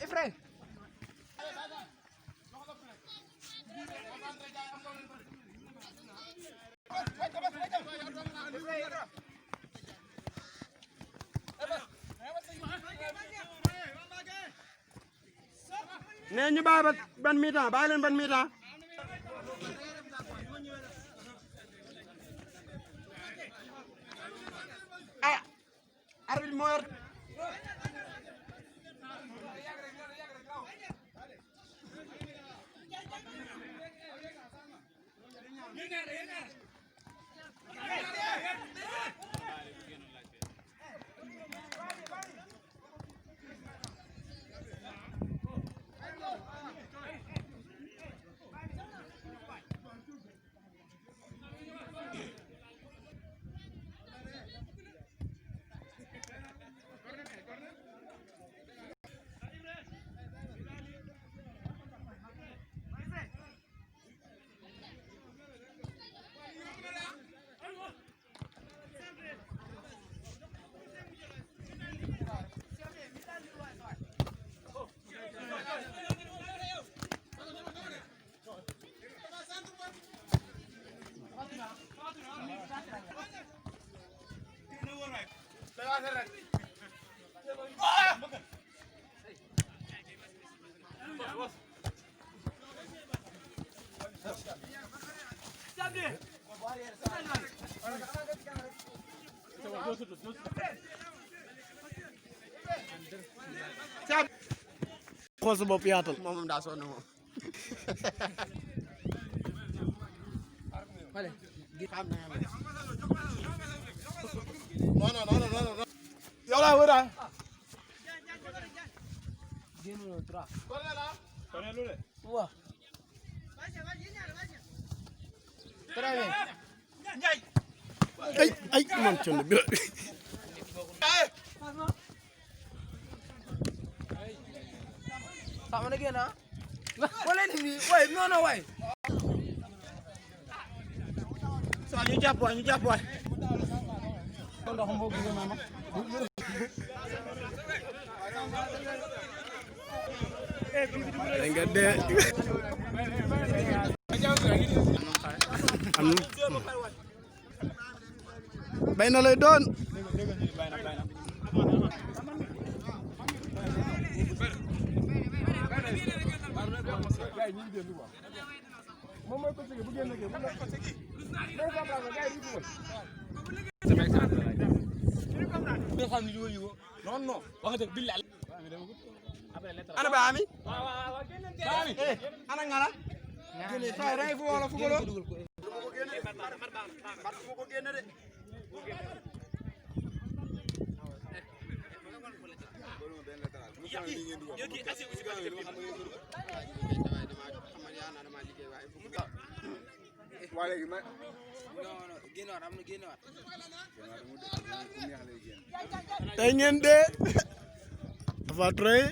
Efraim. nee ñu bàyyi ba ban mi-temps bàyyi leen ban mi-temps ah arbitre moo yor xool sa bopp yaatal moom daa sonn moom non yow laa wër ay man coono bi Sama lagi na. Wala ni, wait, no, wait. sa ñu jàpp waay nga dee bay na lay doon ana ba ami ana ngala tay ray fu wala fu ko lo ko génne de waa léegi ma Génnaat am na génnaat. tey ngeen dee Tapha Troye